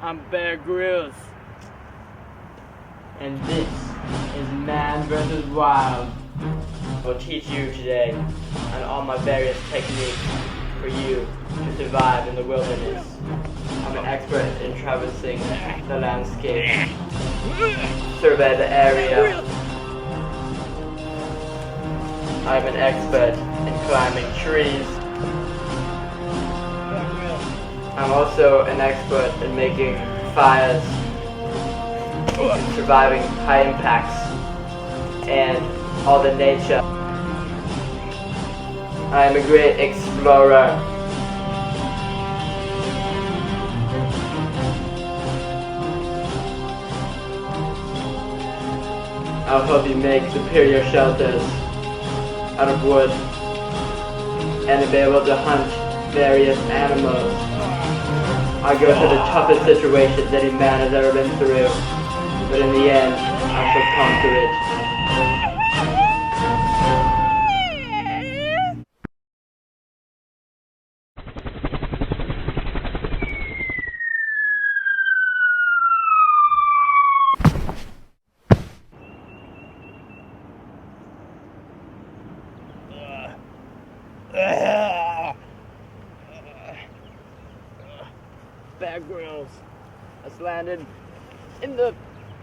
I'm Bear Grylls. And this is Man vs. Wild. I'll teach you today on all my various techniques for you to survive in the wilderness. I'm an expert in traversing the landscape, survey the area. I'm an expert in climbing trees. I'm also an expert in making fires, in surviving high impacts, and all the nature. I am a great explorer. I'll help you make superior shelters out of wood and to be able to hunt various animals. I go through the toughest situations any man has ever been through, but in the end, I shall conquer it. Bear Grylls has landed in the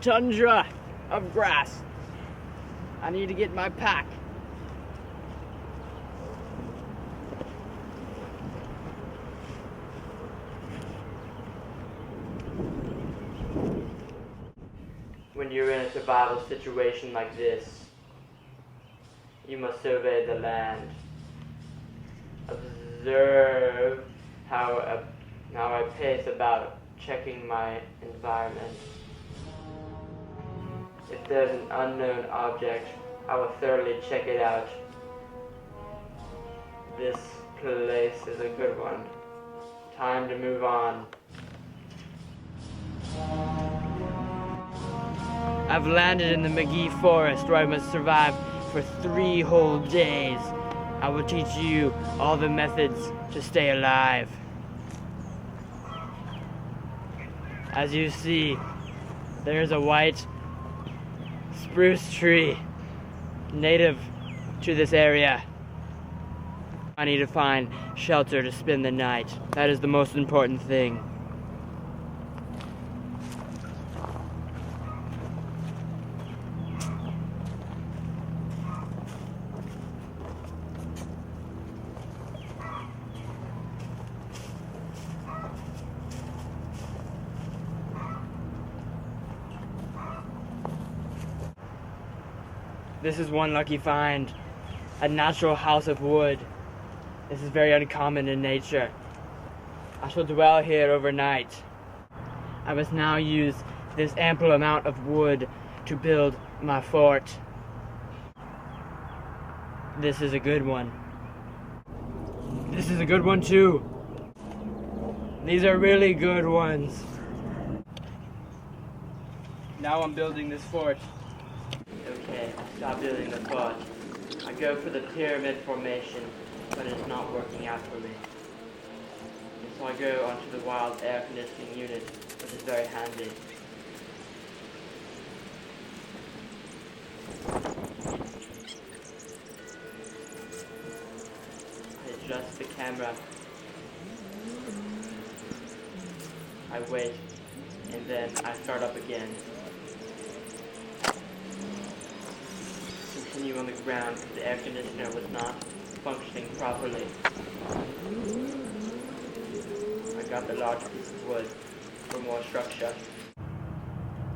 tundra of grass. I need to get my pack. When you're in a survival situation like this, you must survey the land. Observe how I pace about checking my environment. If there's an unknown object, I will thoroughly check it out. This place is a good one. Time to move on. I've landed in the McGee Forest where I must survive for 3 whole days. I will teach you all the methods to stay alive. As you see, there's a white spruce tree native to this area. I need to find shelter to spend the night. That is the most important thing. This is one lucky find, a natural house of wood. This is very uncommon in nature. I shall dwell here overnight. I must now use this ample amount of wood to build my fort. This is a good one. This is a good one too. These are really good ones. Now I'm building this fort. Okay, I stopped building the fort. I go for the pyramid formation, but it's not working out for me. And so I go onto the wild air conditioning unit, which is very handy. I adjust the camera. I wait, and then I start up again. Continue on the ground because the air conditioner was not functioning properly. I got the large piece of wood for more structure.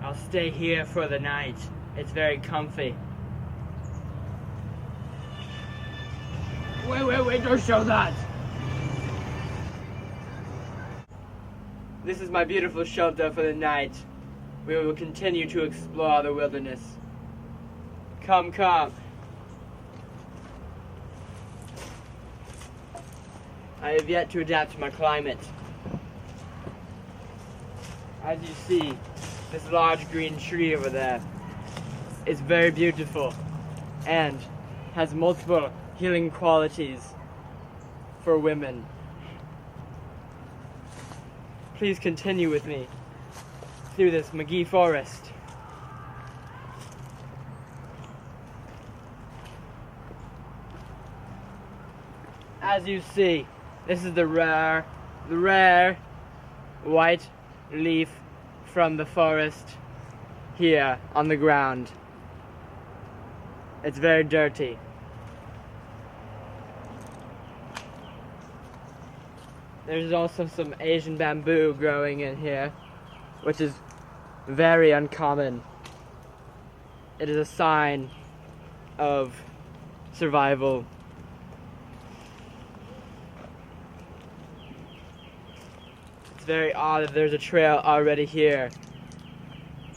I'll stay here for the night. It's very comfy. Wait, don't show that! This is my beautiful shelter for the night. We will continue to explore the wilderness. Come. I have yet to adapt to my climate. As you see, this large green tree over there is very beautiful and has multiple healing qualities for women. Please continue with me. through this McGee forest. As you see, this is the rare white leaf from the forest here on the ground. It's very dirty. There's also some Asian bamboo growing in here, which is very uncommon. It is a sign of survival. It's very odd that there's a trail already here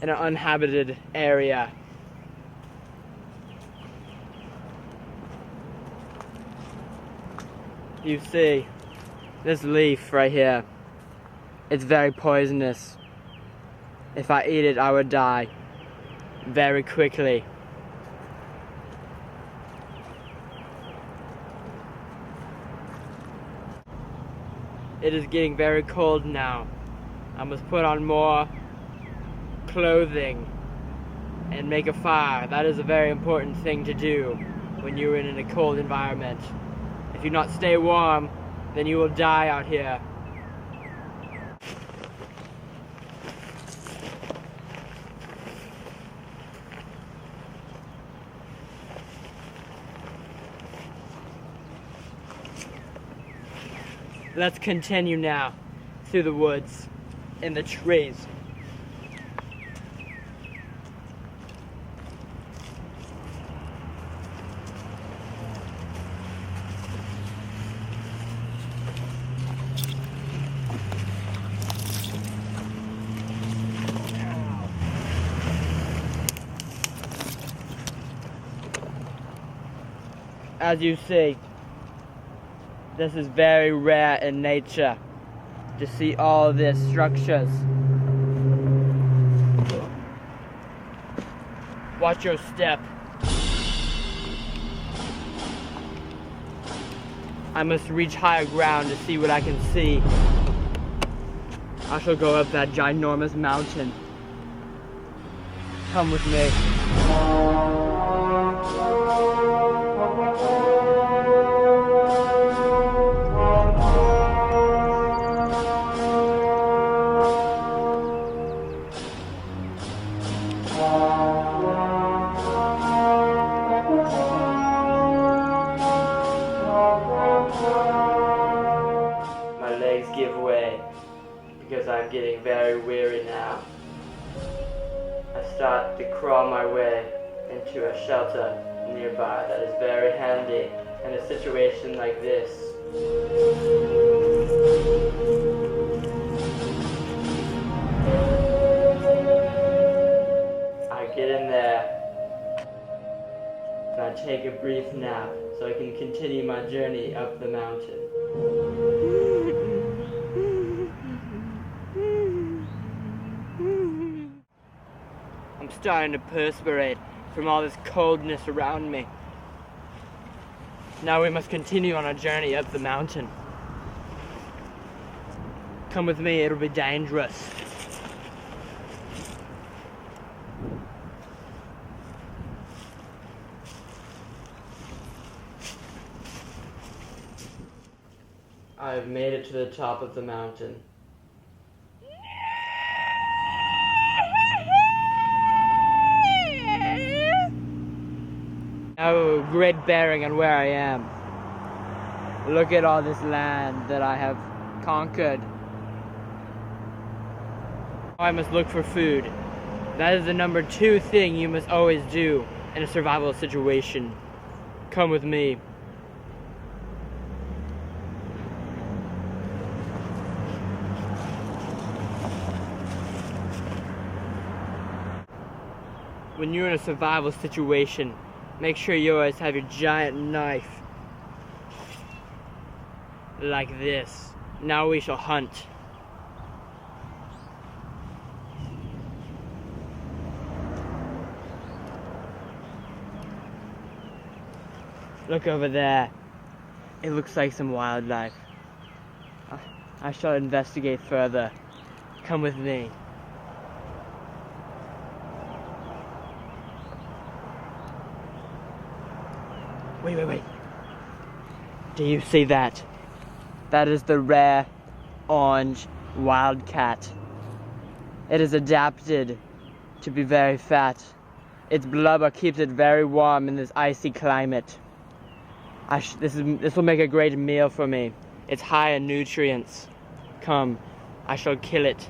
in an uninhabited area. You see this leaf right here. It's very poisonous. If I eat it, I would die very quickly. It is getting very cold now. I must put on more clothing and make a fire. That is a very important thing to do when you're in a cold environment. If you not stay warm, then you will die out here. Let's continue now through the woods and the trees. As you see, this is very rare in nature to see all of these structures. Watch your step. I must reach higher ground to see what I can see. I shall go up that ginormous mountain. Come with me. My legs give way because I'm getting very weary now. I start to crawl my way into a shelter nearby that is very handy in a situation like this. I get in there and I take a brief nap so I can continue my journey up the mountain. I'm starting to perspirate from all this coldness around me. Now we must continue on our journey up the mountain. Come with me, it'll be dangerous. I've made it to the top of the mountain. Oh, great bearing on where I am. Look at all this land that I have conquered. I must look for food. That is the number 2 thing you must always do in a survival situation. Come with me. When you're in a survival situation, make sure you always have your giant knife. Like this. Now we shall hunt. Look over there. It looks like some wildlife. I shall investigate further. Come with me. Wait. Do you see that? That is the rare orange wildcat. It is adapted to be very fat. Its blubber keeps it very warm in this icy climate. This will make a great meal for me. It's high in nutrients. Come, I shall kill it.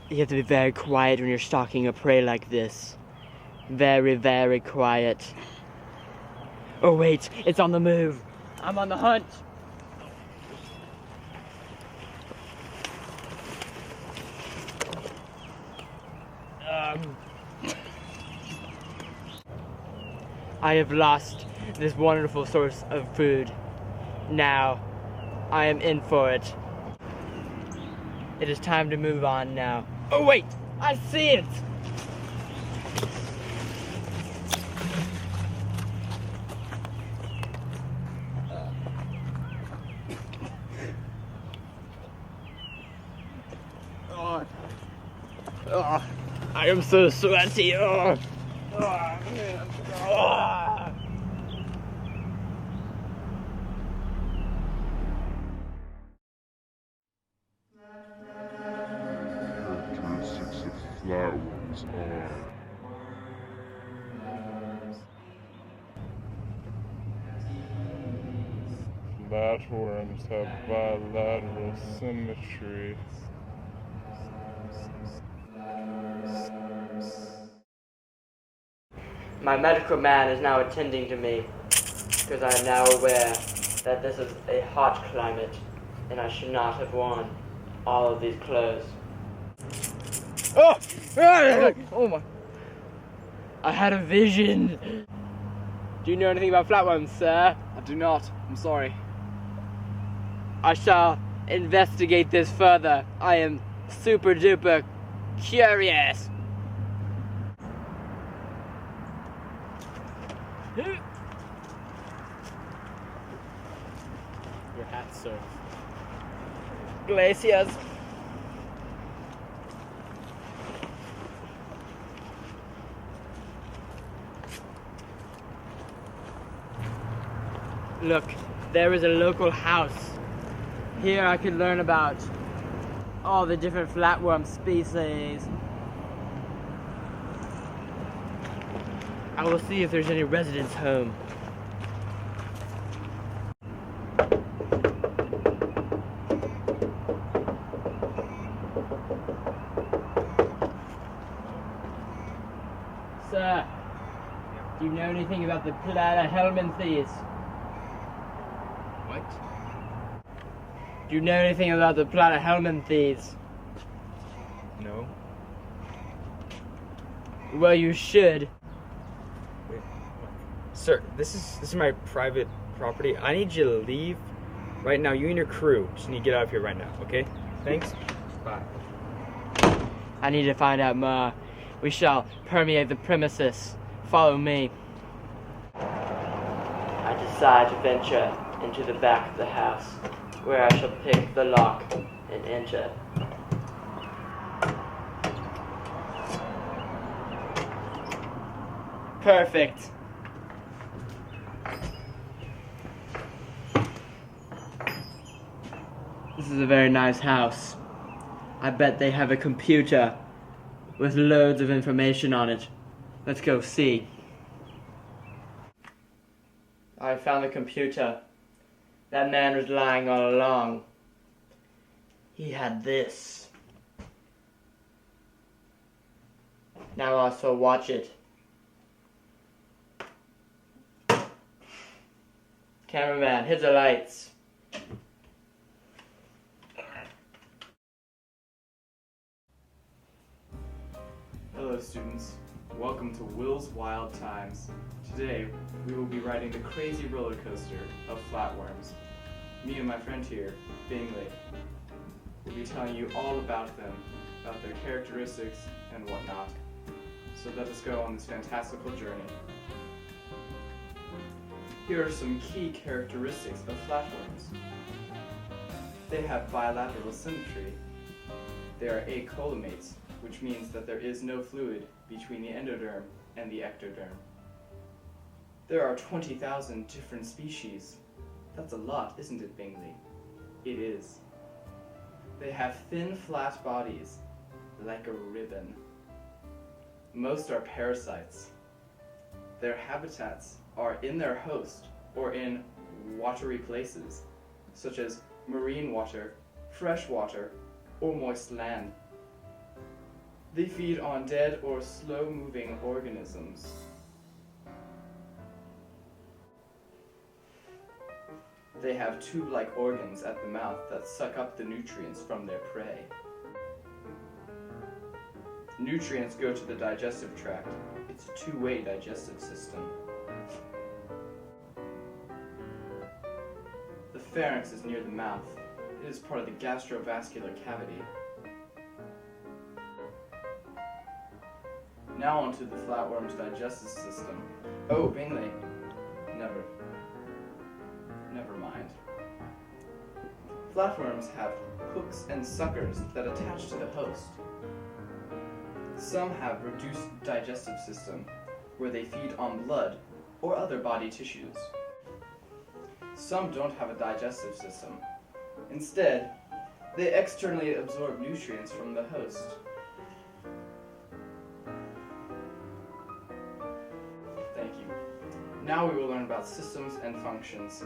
You have to be very quiet when you're stalking a prey like this. Very, very quiet. Oh wait, it's on the move. I'm on the hunt. I have lost this wonderful source of food. Now, I am in for it. It is time to move on now. Oh wait, I see it! I am so sweaty. Characteristics of flatworms are flatworms have bilateral symmetry. My medical man is now attending to me, because I am now aware that this is a hot climate, and I should not have worn all of these clothes. Oh my! I had a vision! Do you know anything about flatworms, sir? I do not. I'm sorry. I shall investigate this further. I am super duper curious. Your hat, sir. Glaciers. Look, there is a local house. Here I could learn about all the different flatworm species. I will see if there's any residents home. Sir, do you know anything about the Platyhelminthes? What? Do you know anything about the Platyhelminthes? No. Well, you should. Wait. Sir, this is my private property. I need you to leave right now. You and your crew just need to get out of here right now, okay? Thanks. Bye. I need to find out more. We shall permeate the premises. Follow me. I decide to venture into the back of the house, where I shall pick the lock and enter. Perfect. This is a very nice house. I bet they have a computer with loads of information on it. Let's go see. I found the computer. That man was lying all along. He had this. Now I'll also watch it. Cameraman, hit the lights. Hello students, welcome to Will's Wild Times. Today, we will be riding the crazy roller coaster of flatworms. Me and my friend here, Bingley, will be telling you all about them, about their characteristics and whatnot. So let us go on this fantastical journey. Here are some key characteristics of flatworms. They have bilateral symmetry. They are acollimates, which means that there is no fluid between the endoderm and the ectoderm. There are 20,000 different species. That's a lot, isn't it, Bingley? It is. They have thin, flat bodies, like a ribbon. Most are parasites. Their habitats are in their host or in watery places, such as marine water, fresh water, or moist land. They feed on dead or slow-moving organisms. They have tube-like organs at the mouth that suck up the nutrients from their prey. Nutrients go to the digestive tract. It's a two-way digestive system. The pharynx is near the mouth. It is part of the gastrovascular cavity. Now onto the flatworm's digestive system. Oh, Bingley. Never mind. Flatworms have hooks and suckers that attach to the host. Some have reduced digestive system, where they feed on blood or other body tissues. Some don't have a digestive system. Instead, they externally absorb nutrients from the host. Thank you. Now we will learn about systems and functions.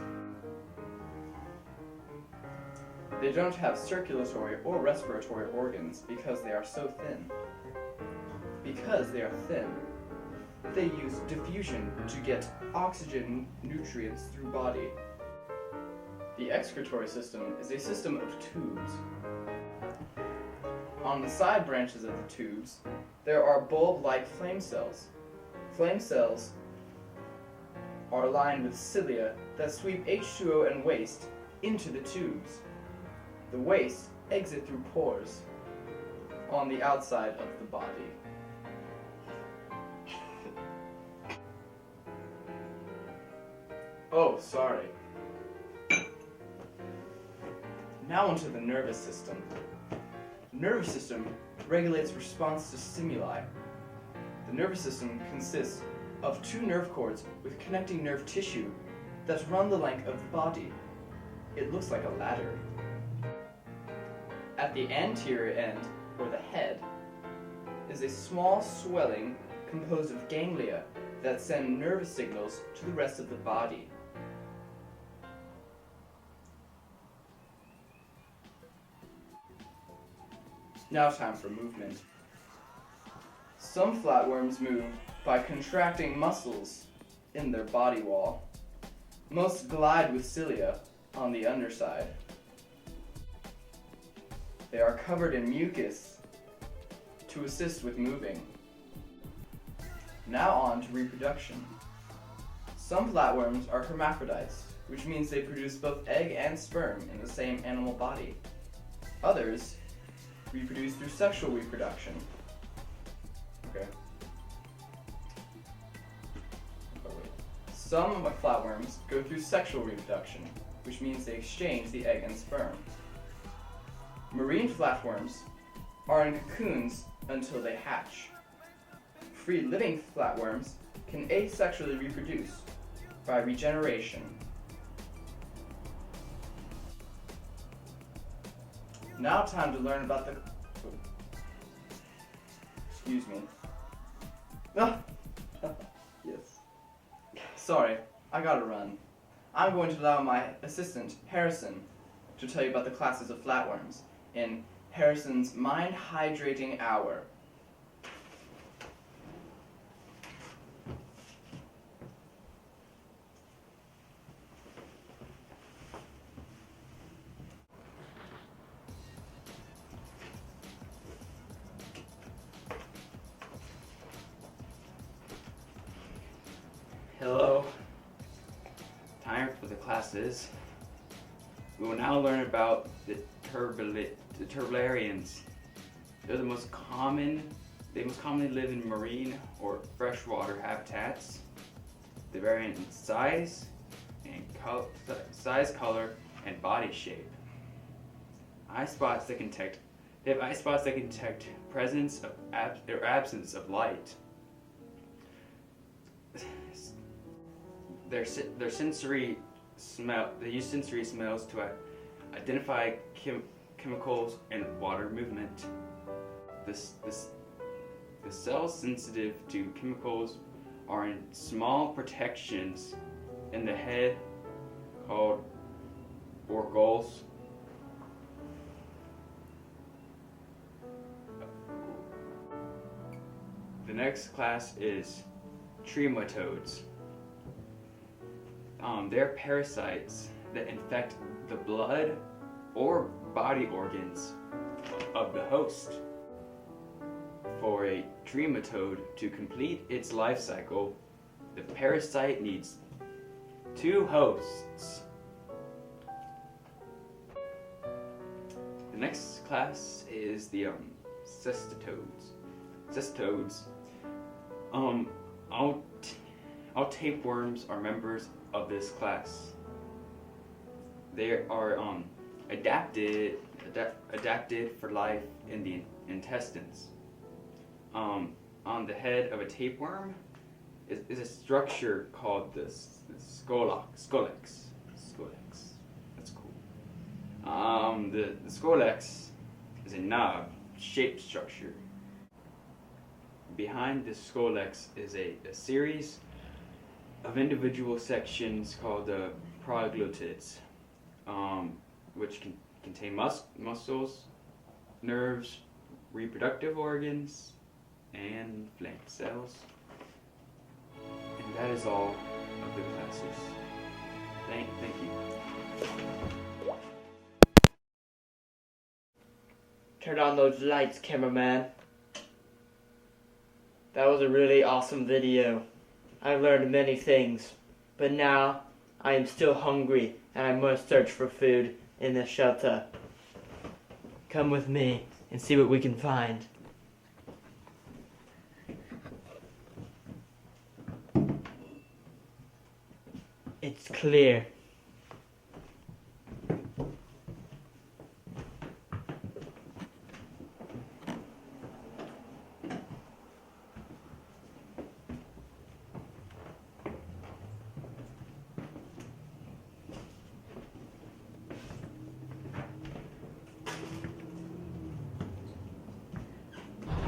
They don't have circulatory or respiratory organs because they are so thin. Because they are thin, they use diffusion to get oxygen nutrients through body. The excretory system is a system of tubes. On the side branches of the tubes, there are bulb-like flame cells. Flame cells are lined with cilia that sweep H2O and waste into the tubes. The waste exit through pores on the outside of the body. Oh, sorry. Now onto the nervous system. The nervous system regulates response to stimuli. The nervous system consists of two nerve cords with connecting nerve tissue that run the length of the body. It looks like a ladder. At the anterior end, or the head, is a small swelling composed of ganglia that send nervous signals to the rest of the body. Now time for movement. Some flatworms move by contracting muscles in their body wall. Most glide with cilia on the underside. They are covered in mucus to assist with moving. Now on to reproduction. Some flatworms are hermaphrodites, which means they produce both egg and sperm in the same animal body. Others reproduce through sexual reproduction. Okay. Oh, wait. Some flatworms go through sexual reproduction, which means they exchange the egg and sperm. Marine flatworms are in cocoons until they hatch. Free-living flatworms can asexually reproduce by regeneration. Now time to learn about the... Excuse me. Ah! Yes. Sorry, I gotta run. I'm going to allow my assistant, Harrison, to tell you about the classes of flatworms in Harrison's Mind Hydrating Hour. Hello. Time for the classes. We will now learn about the turbularians. They're the most common. They most commonly live in marine or freshwater habitats. They vary in size, color, and body shape. eye spots that can detect. They have eye spots that can detect presence of or absence of light. Their sensory smell. They use sensory smells to identify chemicals and water movement. The cells sensitive to chemicals are in small protections in the head called Grylls. The next class is trematodes. They're parasites that infect the blood or body organs of the host. For a trematode to complete its life cycle, the parasite needs 2 hosts. The next class is the cestodes. Cestodes. All tapeworms are members of this class. They are adapted for life in the intestines. On the head of a tapeworm is a structure called the scolex. That's cool. The scolex is a knob-shaped structure. Behind the scolex is a series of individual sections called the proglottids, which contain muscles, nerves, reproductive organs, and flame cells. And that is all of the classes. Thank you. Turn on those lights, cameraman. That was a really awesome video. I learned many things, but now I am still hungry and I must search for food in the shelter. Come with me and see what we can find. It's clear.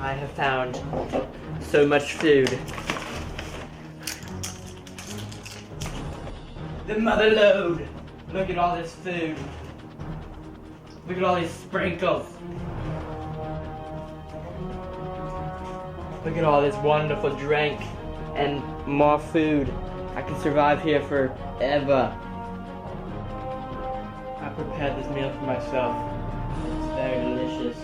I have found so much food. The mother lode! Look at all this food. Look at all these sprinkles. Look at all this wonderful drink and more food. I can survive here forever. I prepared this meal for myself. It's very delicious.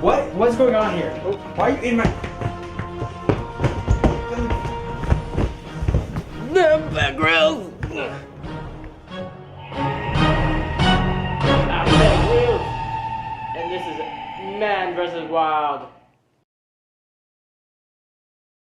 What's going on here? Why are you in my...